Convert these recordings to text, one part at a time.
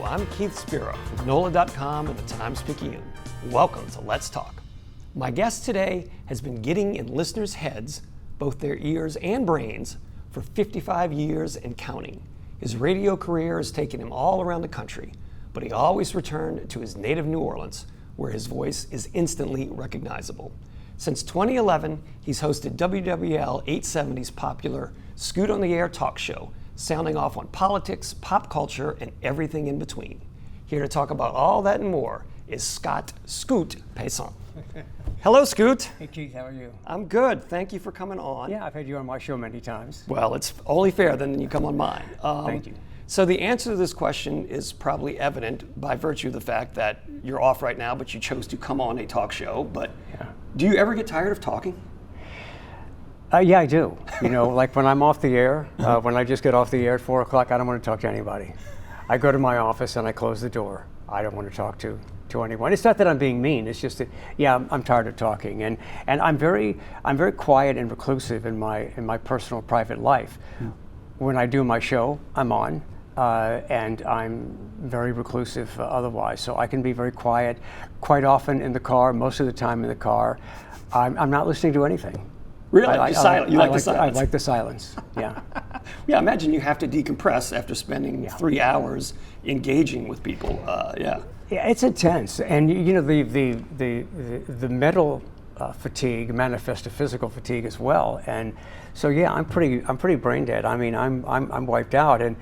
I'm Keith Spera with NOLA.com and the Times-Picayune. Welcome to Let's Talk. My guest today has been getting in listeners' heads, both their ears and brains, for 55 years and counting. His radio career has taken him all around the country, but he always returned to his native New Orleans, where his voice is instantly recognizable. Since 2011, he's hosted WWL-870's popular Scoot on the Air talk show, sounding off on politics, pop culture, and everything in between. Here to talk about all that and more is Scott "Scoot" Paisant. Hello, Scoot. Hey, Keith, how are you? I'm good. Thank you for coming on. Yeah, I've had you on my show many times. Well, it's only fair then you come on mine. Thank you. So the answer to this question is probably evident by virtue of the fact that you're off right now, but you chose to come on a talk show. But do you ever get tired of talking? Yeah, I do. You know, like when I'm off the air, when I just get off the air at 4 o'clock, I don't want to talk to anybody. I go to my office and I close the door. I don't want to talk to anyone. It's not that I'm being mean. It's just that, yeah, I'm tired of talking, and I'm very quiet and reclusive in my personal private life. When I do my show, I'm on, and I'm very reclusive otherwise. So I can be very quiet, quite often in the car. Most of the time in the car, I'm not listening to anything. Really? Silent. You like the silence? I like the silence, yeah. Yeah, imagine you have to decompress after spending 3 hours engaging with people. Yeah, it's intense, and you know the mental fatigue manifests to physical fatigue as well. And so yeah, I'm pretty brain dead. I mean, I'm wiped out, and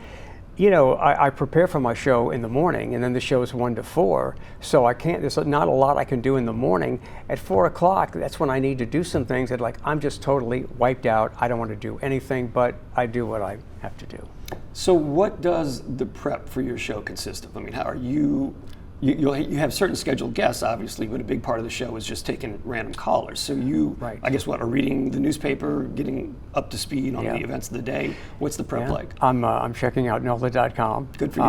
you know, I prepare for my show in the morning, and then the show is 1 to 4, so I can't. There's not a lot I can do in the morning. At 4 o'clock, that's when I need to do some things that, like, I'm just totally wiped out. I don't want to do anything, but I do what I have to do. So, what does the prep for your show consist of? I mean, how are you? You have certain scheduled guests, obviously, but a big part of the show is just taking random callers. So you, I guess, are reading the newspaper, getting up to speed on the events of the day. What's the prep like? I'm checking out NOLA.com. Good for you.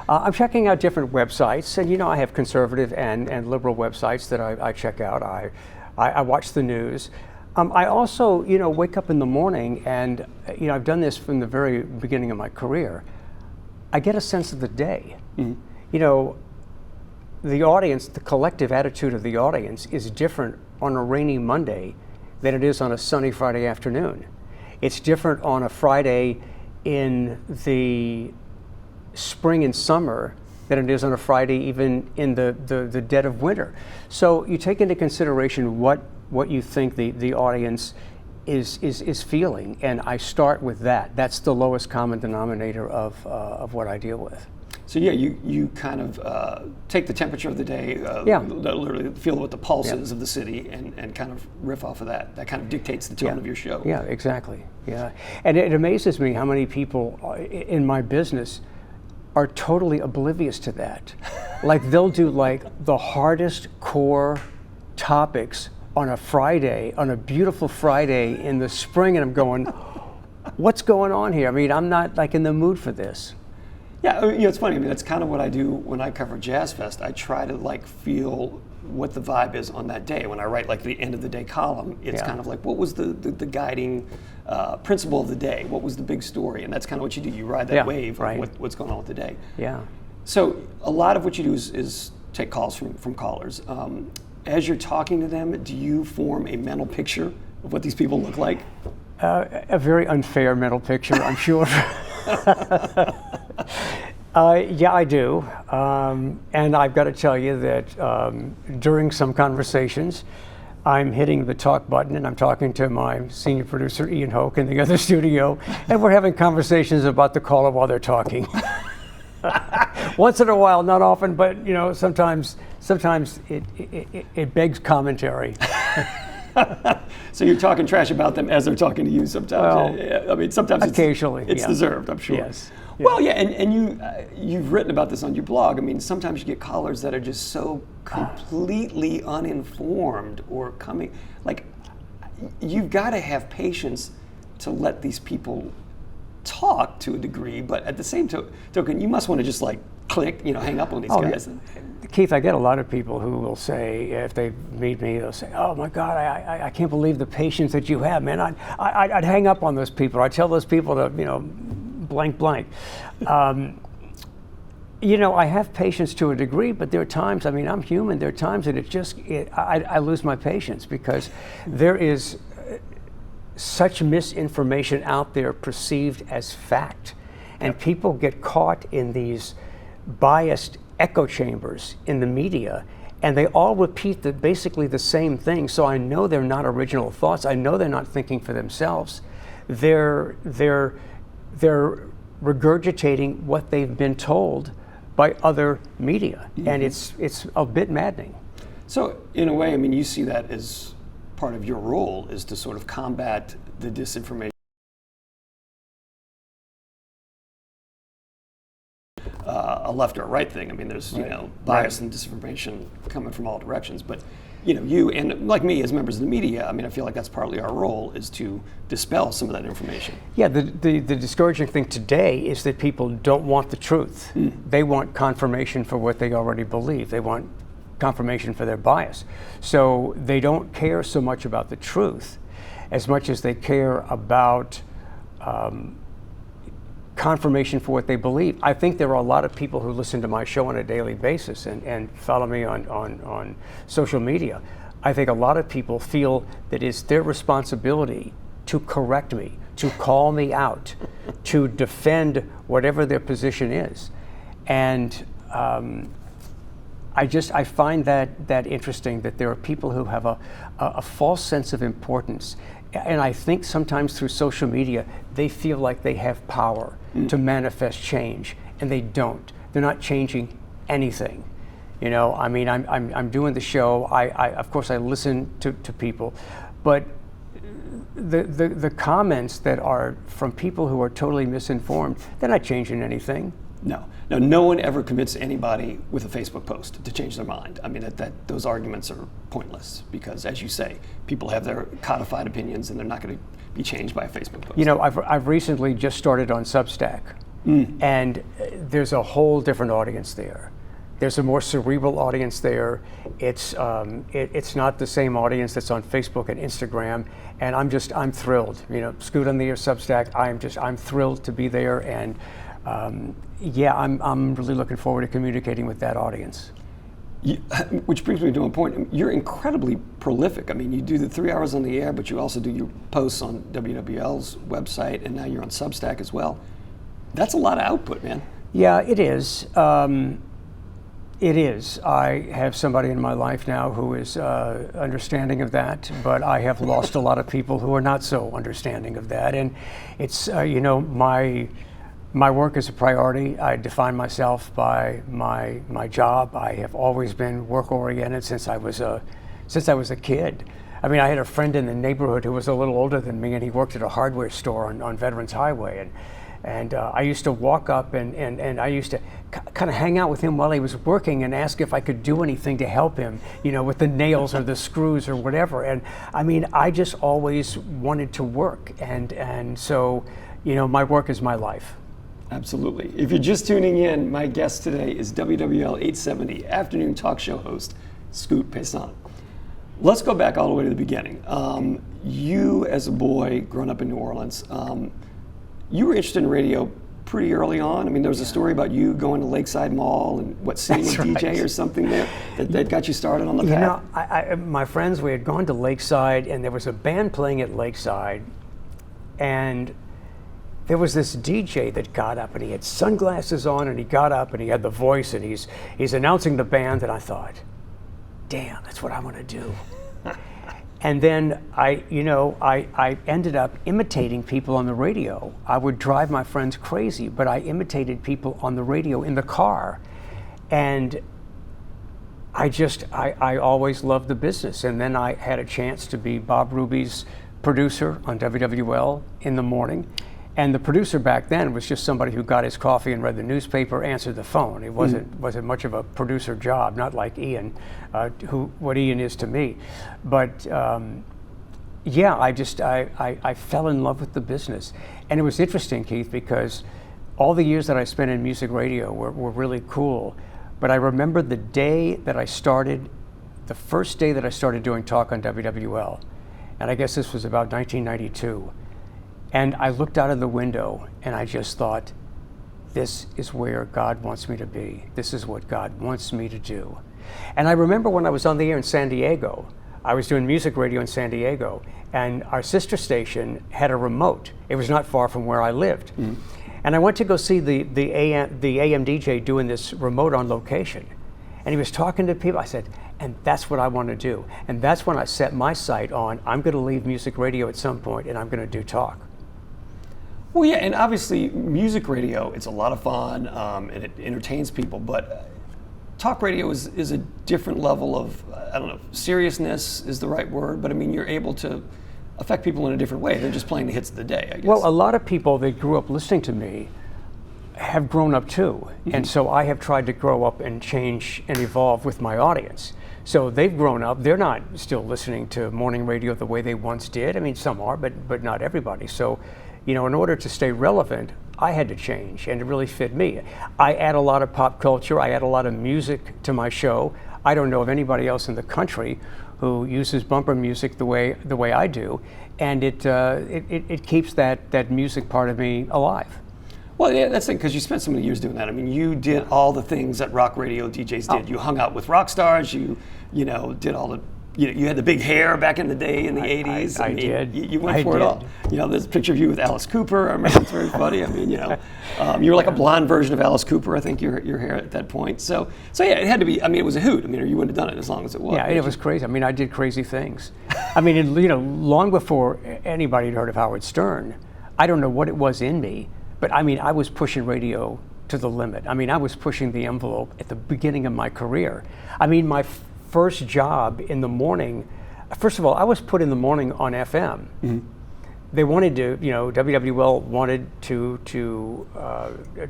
I'm checking out different websites, and you know, I have conservative and liberal websites that I check out. I watch the news. I also, you know, wake up in the morning, and you know, I've done this from the very beginning of my career. I get a sense of the day. Mm-hmm. You know, the audience, the collective attitude of the audience is different on a rainy Monday than it is on a sunny Friday afternoon. It's different on a Friday in the spring and summer than it is on a Friday even in the dead of winter. So you take into consideration what you think the audience is feeling, and I start with that. That's the lowest common denominator of what I deal with. So yeah, you kind of take the temperature of the day, literally feel what the pulse is of the city, and kind of riff off of that. That kind of dictates the tone of your show. Yeah, exactly. Yeah, and it amazes me how many people in my business are totally oblivious to that. Like, they'll do like the hardest core topics on a Friday, on a beautiful Friday in the spring, and I'm going, what's going on here? I mean, I'm not like in the mood for this. Yeah, you know, it's funny. I mean, that's kind of what I do when I cover Jazz Fest. I try to like feel what the vibe is on that day. When I write like the end of the day column, it's kind of like, what was the guiding principle of the day? What was the big story? And that's kind of what you do. You ride that wave of what's going on with the day. Yeah. So a lot of what you do is take calls from callers. As you're talking to them, do you form a mental picture of what these people look like? A very unfair mental picture, I'm sure. Yeah, I do. And I've got to tell you that during some conversations, I'm hitting the talk button and I'm talking to my senior producer, Ian Hoke, in the other studio, and we're having conversations about the caller while they're talking. Once in a while, not often, but you know, sometimes it begs commentary. So you're talking trash about them as they're talking to you sometimes. Well, I mean, sometimes occasionally it's deserved, I'm sure. Yes. Yeah. Well, yeah, and you've written about this on your blog. I mean, sometimes you get callers that are just so completely uninformed or coming. Like, you've got to have patience to let these people talk to a degree, but at the same token, you must want to just like click, you know, hang up on these guys. Yeah. Keith, I get a lot of people who will say, if they meet me, they'll say, "Oh my God, I can't believe the patience that you have, man. I'd hang up on those people. I tell those people to, you know, blank. I have patience to a degree, but there are times, I mean, I'm human, there are times that I lose my patience because there is such misinformation out there perceived as fact. And people get caught in these biased echo chambers in the media, and they all repeat basically the same thing. So I know they're not original thoughts. I know they're not thinking for themselves. They're regurgitating what they've been told by other media, and it's a bit maddening. So in a way, I mean, you see that as part of your role is to sort of combat the disinformation. A left or a right thing. I mean, there's bias and disinformation coming from all directions. But you and like me as members of the media, I mean, I feel like that's partly our role is to dispel some of that information. Yeah, the discouraging thing today is that people don't want the truth. They want confirmation for what they already believe. They want confirmation for their bias. So they don't care so much about the truth as much as they care about confirmation for what they believe. I think there are a lot of people who listen to my show on a daily basis and follow me on social media. I think a lot of people feel that it's their responsibility to correct me, to call me out, to defend whatever their position is. And I find that interesting that there are people who have a false sense of importance. And I think sometimes through social media, they feel like they have power to manifest change, and they don't. They're not changing anything. I mean, I'm doing the show. Of course, I listen to people, but the comments that are from people who are totally misinformed, they're not changing anything. No one ever commits anybody with a Facebook post to change their mind. I mean, those arguments are pointless because, as you say, people have their codified opinions and they're not going to be changed by a Facebook post. I've recently just started on Substack, and there's a whole different audience there. There's a more cerebral audience there. It's not the same audience that's on Facebook and Instagram, and I'm thrilled. Scoot on the Air Substack. I'm thrilled to be there, and I'm really looking forward to communicating with that audience. Which brings me to a point. You're incredibly prolific. I mean, you do the 3 hours on the air, but you also do your posts on WWL's website, and now you're on Substack as well. That's a lot of output, man. Yeah, it is. It is. I have somebody in my life now who is understanding of that, but I have lost a lot of people who are not so understanding of that. And it's, my work is a priority. I define myself by my job. I have always been work-oriented since I was a kid. I mean, I had a friend in the neighborhood who was a little older than me, and he worked at a hardware store on Veterans Highway. And I used to walk up and I used to kind of hang out with him while he was working and ask if I could do anything to help him, with the nails or the screws or whatever. And I mean, I just always wanted to work. And so, my work is my life. Absolutely. If you're just tuning in, my guest today is WWL 870 afternoon talk show host, Scoot Paisant. Let's go back all the way to the beginning. You, as a boy growing up in New Orleans, you were interested in radio pretty early on. I mean, there was a story about you going to Lakeside Mall and seeing a DJ or something there that got you started on the path. My friends, we had gone to Lakeside, and there was a band playing at Lakeside, and there was this DJ that got up, and he had sunglasses on, and he got up, and he had the voice, and he's announcing the band, and I thought, damn, that's what I want to do. And then I ended up imitating people on the radio. I would drive my friends crazy, but I imitated people on the radio in the car. And I always loved the business. And then I had a chance to be Bob Ruby's producer on WWL in the morning. And the producer back then was just somebody who got his coffee and read the newspaper, answered the phone. It wasn't much of a producer job, not like Ian, what Ian is to me. But I fell in love with the business. And it was interesting, Keith, because all the years that I spent in music radio were really cool. But I remember the day that I started, the first day that I started doing talk on WWL, and I guess this was about 1992. And I looked out of the window and I just thought, this is where God wants me to be. This is what God wants me to do. And I remember when I was on the air in San Diego, I was doing music radio in San Diego, and our sister station had a remote. It was not far from where I lived. Mm-hmm. And I went to go see the AM DJ doing this remote on location. And he was talking to people. I said, and that's what I want to do. And that's when I set my sight on, I'm going to leave music radio at some point, and I'm going to do talk. Well, yeah, and obviously music radio, it's a lot of fun, and it entertains people, but talk radio is a different level of, I don't know, seriousness is the right word, but I mean, you're able to affect people in a different way. They're just playing the hits of the day, I guess. Well, a lot of people that grew up listening to me have grown up too. Mm-hmm. And so I have tried to grow up and change and evolve with my audience. So they've grown up. They're not still listening to morning radio the way they once did. I mean, some are, but not everybody. So, you know, in order to stay relevant, I had to change, and it really fit me. I add a lot of pop culture. I add a lot of music to my show. I don't know of anybody else in the country who uses bumper music the way I do, and it keeps that music part of me alive. Well, yeah, that's it, because you spent so many years doing that. I mean, you did all the things that rock radio DJs did. You hung out with rock stars. You did all the. You had the big hair back in the day in the 80s. I did. You went for it all. You know, there's a picture of you with Alice Cooper. I remember it's very funny. I mean, you were like a blonde version of Alice Cooper, I think, your hair at that point. So yeah, it had to be, I mean, it was a hoot. I mean, or you wouldn't have done it as long as it was. Yeah, it was crazy. I mean, I did crazy things. I mean, long before anybody had heard of Howard Stern, I don't know what it was in me, but I mean, I was pushing radio to the limit. I mean, I was pushing the envelope at the beginning of my career. I mean, my first job in the morning, first of all, I was put in the morning on FM. Mm-hmm. They wanted to, WWL wanted to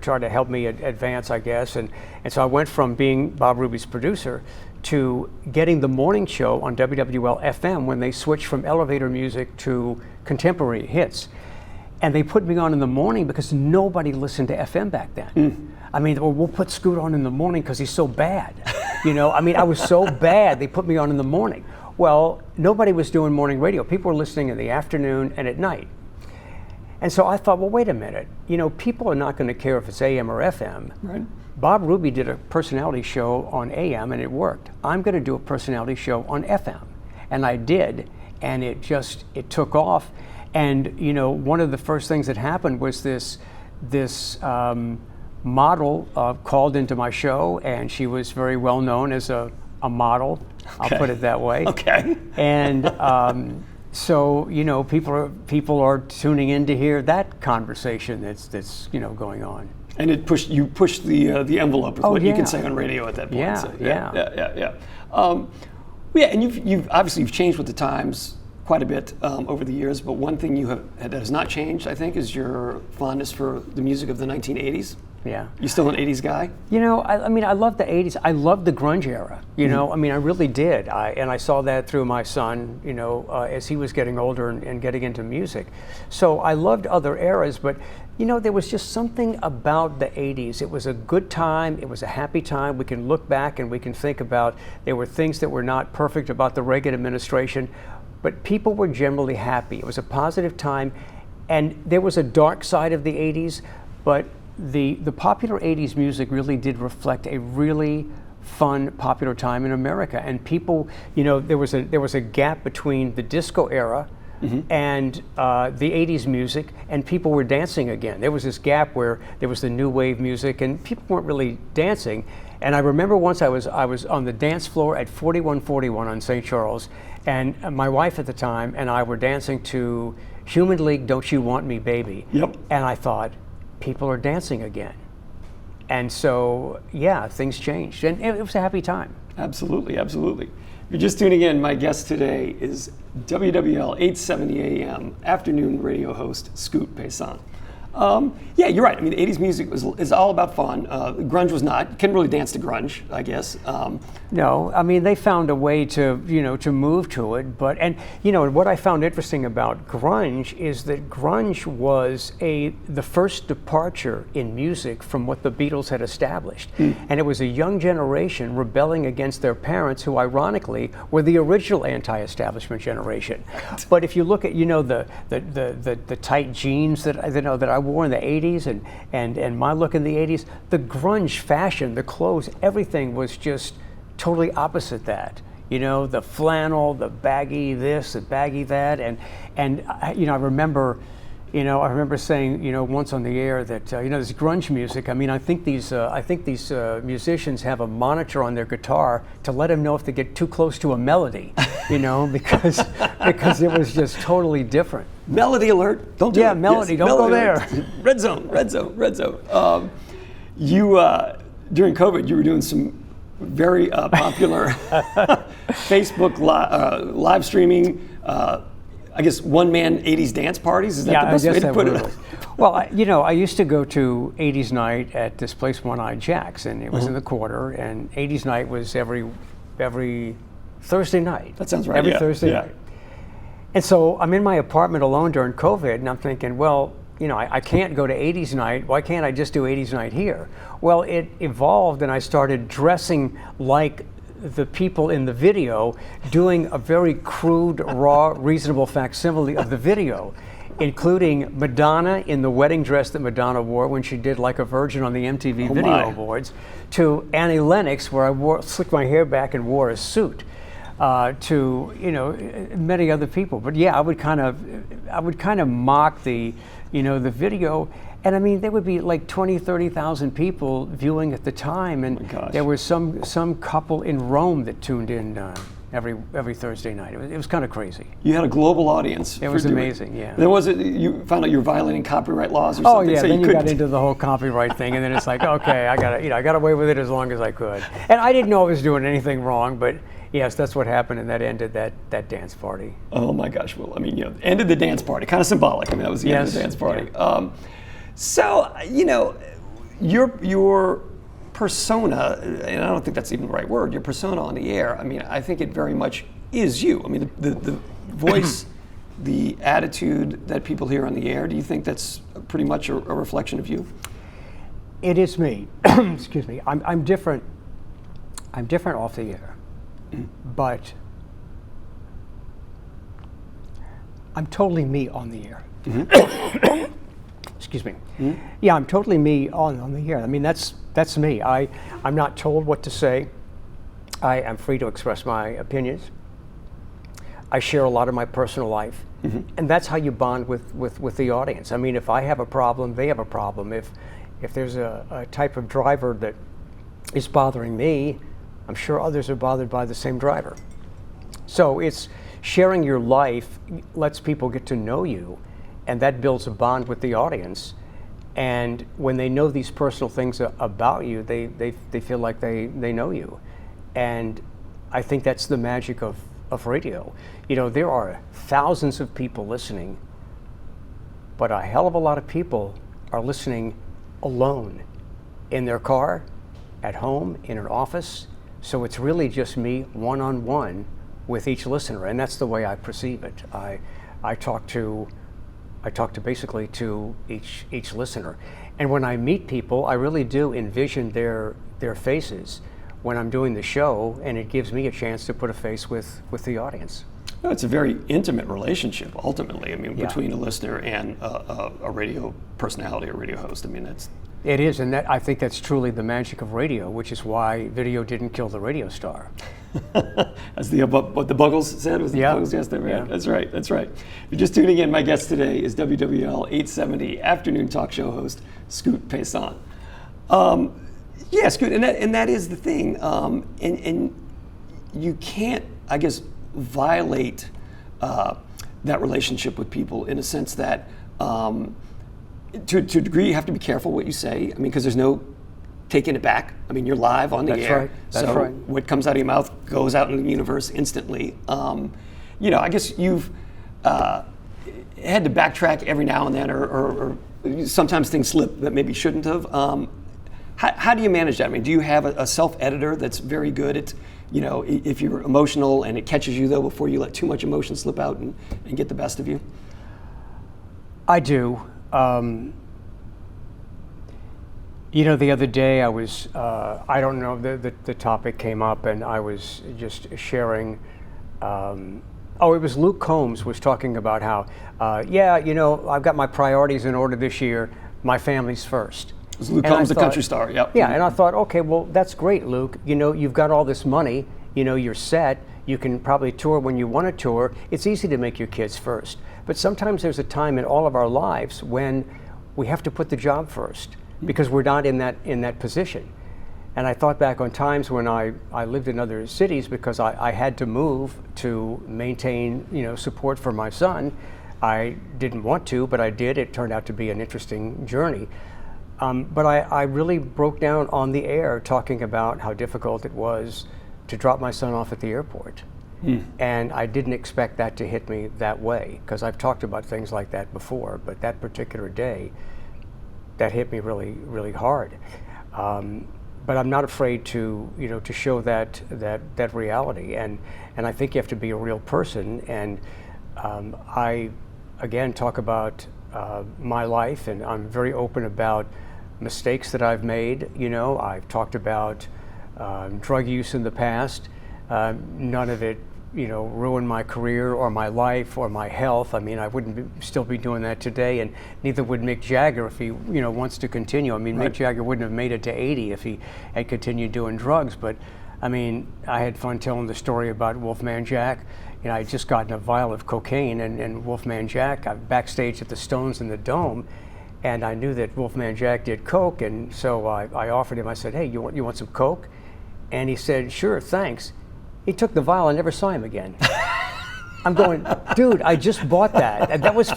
try to help me advance, I guess, and so I went from being Bob Ruby's producer to getting the morning show on WWL FM when they switched from elevator music to contemporary hits. And they put me on in the morning because nobody listened to FM back then. Mm. I mean, well, we'll put Scoot on in the morning because he's so bad. I mean, I was so bad, they put me on in the morning. Well, nobody was doing morning radio. People were listening in the afternoon and at night. And so I thought, well, wait a minute. People are not going to care if it's AM or FM. Right. Bob Ruby did a personality show on AM and it worked. I'm going to do a personality show on FM. And I did, and it took off. And one of the first things that happened was this model called into my show, and she was very well known as a model. Okay. I'll put it that way. Okay. And so people are tuning in to hear that conversation that's going on. And you pushed the envelope with what you can say on radio at that point. Yeah, so, yeah. And you've changed with the times quite a bit over the years, but one thing that has not changed, I think, is your fondness for the music of the 1980s. Yeah. You still an 80s guy? I mean, I love the 80s. I love the grunge era. I mean, I really did. And I saw that through my son, as he was getting older and getting into music. So I loved other eras, but there was just something about the 80s. It was a good time. It was a happy time. We can look back and we can think about, there were things that were not perfect about the Reagan administration, but people were generally happy. It was a positive time, and there was a dark side of the 80s, but the popular 80s music really did reflect a really fun, popular time in America. And people, there was a gap between the disco era and the 80s music, and people were dancing again. There was this gap where there was the new wave music, and people weren't really dancing. And I remember once I was on the dance floor at 4141 on St. Charles, and my wife at the time and I were dancing to Human League, Don't You Want Me, Baby. Yep. And I thought, people are dancing again. And so, yeah, things changed. And it was a happy time. Absolutely, absolutely. If you're just tuning in, my guest today is WWL 870 AM afternoon radio host, Scoot Paisant. Yeah, you're right. I mean, the 80s music is all about fun. Grunge was not. You couldn't really dance to grunge, I guess. No, I mean, they found a way to move to it. And what I found interesting about grunge is that grunge was the first departure in music from what the Beatles had established. And it was a young generation rebelling against their parents, who ironically were the original anti-establishment generation. But if you look at, the tight jeans that I I wore in the 80s and my look in the 80s, the grunge fashion, the clothes, everything was just totally opposite that. You know, the flannel, the baggy this, the baggy that, and you know, I remember saying, you know, once on the air that you know, this grunge music. I mean, I think these musicians have a monitor on their guitar to let them know if they get too close to a melody, you know, because it was just totally different. Melody alert! Don't do it. Yeah, melody. Yes, don't melody go there. alert. Red zone. Red zone. Red zone. You during COVID, you were doing some very popular Facebook live streaming. I guess one-man 80s dance parties. Is that the best way to put it? Well, you know, I used to go to 80s night at this place, One-Eyed Jack's, and it was in the Quarter, and 80s night was every Thursday night. That sounds right. Every Thursday yeah. night. And so I'm in my apartment alone during COVID, and I'm thinking, well, you know, I can't go to 80s night. Why can't I just do 80s night here? Well, it evolved, and I started dressing like the people in the video, doing a very crude, raw, reasonable facsimile of the video, including Madonna in the wedding dress that Madonna wore when she did Like a Virgin on the MTV Video Awards, to Annie Lennox, where I slicked my hair back and wore a suit, to, you know, many other people. But yeah, I would kind of mock the, you know, the video. And I mean, there would be like 20, 30,000 people viewing at the time, and there was some couple in Rome that tuned in every Thursday night. It was kind of crazy. You had a global audience. It was amazing, yeah. Then you found out you were violating copyright laws or something. Oh yeah, so then you got into the whole copyright thing, and then it's like, okay, I got away with it as long as I could, and I didn't know I was doing anything wrong, but yes, that's what happened, and that ended that dance party. Oh my gosh! Well, I mean, you know, ended the dance party. Kind of symbolic. I mean, that was the end of the dance party. Yeah. So, you know, your persona, and I don't think that's even the right word, your persona on the air, I mean, I think it very much is you. I mean, the voice, the attitude that people hear on the air, do you think that's pretty much a reflection of you? It is me. Excuse me. I'm different. I'm different off the air, but I'm totally me on the air. Mm-hmm. Excuse me. Mm-hmm. Yeah, I'm totally me on the air. I mean, that's me. I'm not told what to say. I am free to express my opinions. I share a lot of my personal life, and that's how you bond with the audience. I mean, if I have a problem, they have a problem. If there's a type of driver that is bothering me, I'm sure others are bothered by the same driver. So it's sharing your life lets people get to know you, and that builds a bond with the audience. And when they know these personal things about you, they feel like they know you. And I think that's the magic of radio. You know, there are thousands of people listening, but a hell of a lot of people are listening alone, in their car, at home, in an office. So it's really just me one-on-one with each listener, and that's the way I perceive it. I talk to basically to each listener. And when I meet people, I really do envision their faces when I'm doing the show, and it gives me a chance to put a face with the audience. No, it's a very intimate relationship, ultimately. I mean, between a listener and a radio personality, a radio host. I mean, it is, and I think that's truly the magic of radio, which is why video didn't kill the radio star. As what the Buggles said, was the Buggles yesterday? Yeah. That's right, that's right. If you're just tuning in, my guest today is WWL-870 afternoon talk show host, Scoot Paisant. Yeah, Scoot, and that is the thing. And you can't, I guess, violate that relationship with people in a sense that to a degree you have to be careful what you say. I mean, because there's no taking it back. I mean, you're live on the air. Right. That's right. What comes out of your mouth goes out into the universe instantly. You know, I guess you've had to backtrack every now and then, or sometimes things slip that maybe shouldn't have. How do you manage that? I mean, do you have a self-editor that's very good at, you know, if you're emotional and it catches you though before you let too much emotion slip out and get the best of you? I do. You know, the other day I was, I don't know, the topic came up and I was just sharing Oh, it was Luke Combs was talking about how, yeah, you know, I've got my priorities in order this year. My family's first. It was Luke Combs, the country star, yep. Yeah, and I thought, okay, well, that's great, Luke. You know, you've got all this money. You know, you're set. You can probably tour when you want to tour. It's easy to make your kids first. But sometimes there's a time in all of our lives when we have to put the job first because we're not in that position. And I thought back on times when I lived in other cities because I had to move to maintain, you know, support for my son. I didn't want to, but I did. It turned out to be an interesting journey. But I really broke down on the air talking about how difficult it was to drop my son off at the airport. And I didn't expect that to hit me that way because I've talked about things like that before, but that particular day, that hit me really, really hard. But I'm not afraid to, you know, to show that reality, and I think you have to be a real person. And I, again, talk about my life, and I'm very open about mistakes that I've made. You know, I've talked about drug use in the past. None of it, you know, ruined my career or my life or my health. I mean, I wouldn't still be doing that today, and neither would Mick Jagger if he, you know, wants to continue. I mean, right. Mick Jagger wouldn't have made it to 80 if he had continued doing drugs. But I mean, I had fun telling the story about Wolfman Jack. You know, I had just gotten a vial of cocaine, and Wolfman Jack, I was backstage at the Stones in the Dome, and I knew that Wolfman Jack did coke, and so I offered him. I said, "Hey, you want some coke?" And he said, "Sure, thanks." He took the vial. I never saw him again. I'm going, dude, I just bought that. And that was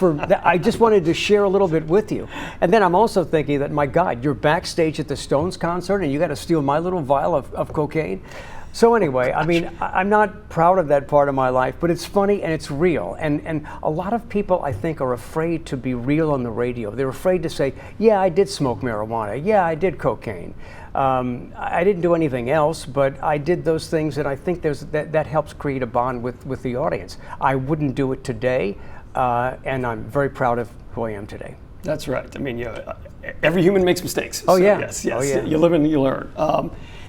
I just wanted to share a little bit with you. And then I'm also thinking that, my God, you're backstage at the Stones concert and you got to steal my little vial of cocaine. So anyway, I mean, I'm not proud of that part of my life, but it's funny and it's real. And a lot of people, I think, are afraid to be real on the radio. They're afraid to say, yeah, I did smoke marijuana. Yeah, I did cocaine. I didn't do anything else, but I did those things, and I think that helps create a bond with the audience. I wouldn't do it today, and I'm very proud of who I am today. That's right. I mean, every human makes mistakes. Oh, so, yeah. Yes. Oh, yeah. You live and you learn.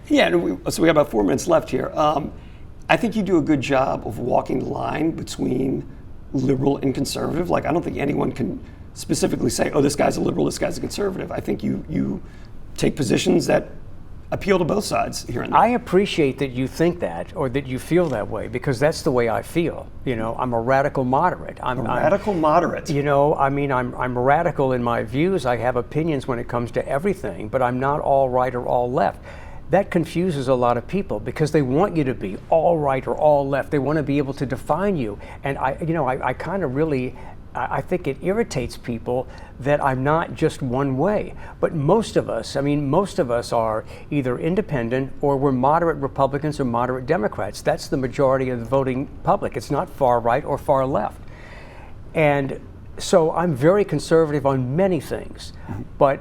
Yeah, and so we got about 4 minutes left here. I think you do a good job of walking the line between liberal and conservative. Like, I don't think anyone can specifically say, oh, this guy's a liberal, this guy's a conservative. I think you take positions that appeal to both sides here and there. I appreciate that you think that, or that you feel that way, because that's the way I feel. You know, I'm a radical moderate. I'm radical moderate. You know, I mean, I'm radical in my views. I have opinions when it comes to everything, but I'm not all right or all left. That confuses a lot of people because they want you to be all right or all left. They want to be able to define you. And I kind of really, I think it irritates people that I'm not just one way. But most of us are either independent or we're moderate Republicans or moderate Democrats. That's the majority of the voting public. It's not far right or far left. And so I'm very conservative on many things, but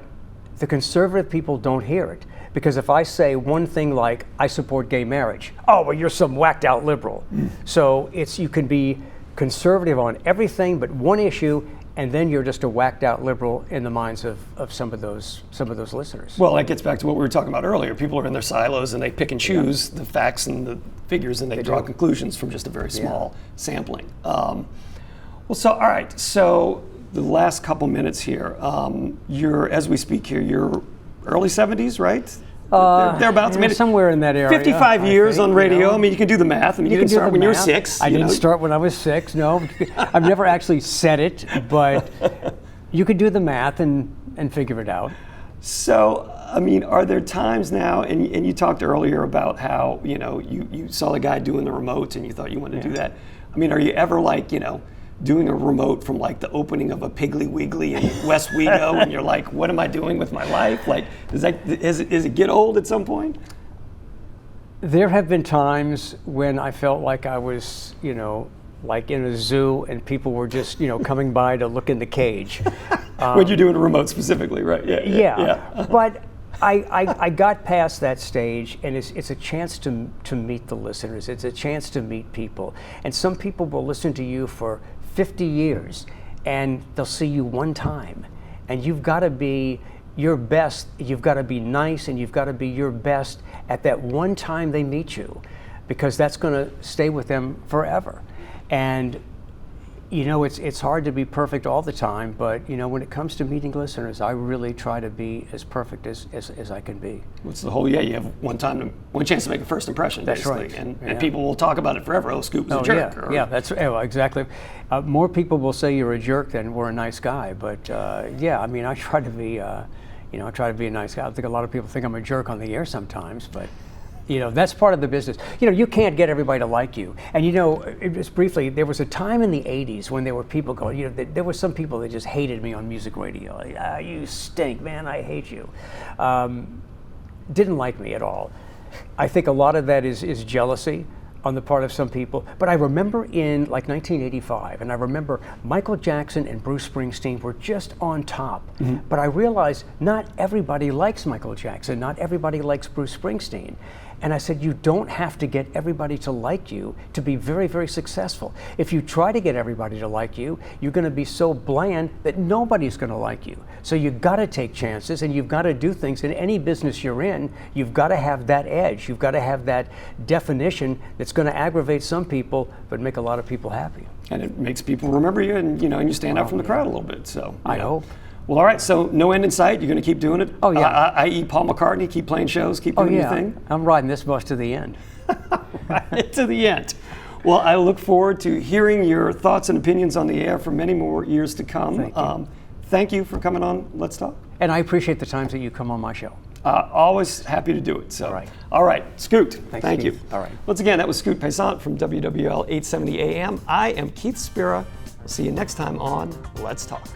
the conservative people don't hear it. Because if I say one thing like, I support gay marriage, oh, well, you're some whacked out liberal. So you can be conservative on everything but one issue, and then you're just a whacked out liberal in the minds of some of those listeners. Well, that gets back to what we were talking about earlier. People are in their silos and they pick and choose the facts and the figures, and they draw conclusions from just a very small sampling. All right, so the last couple minutes here, as we speak here, you're early 70s, right? Thereabouts. Yeah, somewhere in that area. 55 years on radio. You know? I mean, you can do the math. I mean, you can start when you were 6. I didn't start when I was 6, no. I've never actually said it, but you could do the math and figure it out. So, I mean, are there times now, and you talked earlier about how, you know, you saw the guy doing the remote and you thought you wanted to do that. I mean, are you ever like, you know, doing a remote from like the opening of a Piggly Wiggly in West Wego, and you're like, what am I doing with my life? Like, does it get old at some point? There have been times when I felt like I was, you know, like in a zoo and people were just, you know, coming by to look in the cage. When you're doing a remote specifically, right? Yeah. But I got past that stage, and it's a chance to meet the listeners. It's a chance to meet people. And some people will listen to you for 50 years, and they'll see you one time. And you've got to be your best. You've got to be nice, and you've got to be your best at that one time they meet you, because that's going to stay with them forever. And you know, it's hard to be perfect all the time, but you know, when it comes to meeting listeners, I really try to be as perfect as I can be. It's the whole, you have one chance to make a first impression, That's basically. right. And people will talk about it forever. Oh, Scoop was a jerk. Yeah, that's exactly. More people will say you're a jerk than we're a nice guy, but yeah, I mean, I try to be, I try to be a nice guy. I think a lot of people think I'm a jerk on the air sometimes, but you know, that's part of the business. You know, you can't get everybody to like you. And you know, just briefly, there was a time in the 80s when there were people going, you know, there were some people that just hated me on music radio. Like, you stink, man, I hate you. Didn't like me at all. I think a lot of that is jealousy on the part of some people. But I remember in like 1985, and I remember Michael Jackson and Bruce Springsteen were just on top. Mm-hmm. But I realized not everybody likes Michael Jackson, not everybody likes Bruce Springsteen. And I said, you don't have to get everybody to like you to be very, very successful. If you try to get everybody to like you, you're going to be so bland that nobody's going to like you. So you've got to take chances, and you've got to do things. In any business you're in, you've got to have that edge. You've got to have that definition that's going to aggravate some people, but make a lot of people happy. And it makes people remember you, and and you stand out from the crowd a little bit. So I hope. Well, all right, so no end in sight. You're going to keep doing it? Oh, yeah. I.e. Paul McCartney, keep playing shows, keep doing your thing? I'm riding this bus to the end. Right to the end. Well, I look forward to hearing your thoughts and opinions on the air for many more years to come. Thank you. Thank you for coming on Let's Talk. And I appreciate the times that you come on my show. Always happy to do it. So, right. All right, Scoot, thank you. All right. Once again, that was Scoot Paisant from WWL 870 AM. I am Keith Spera. We'll see you next time on Let's Talk.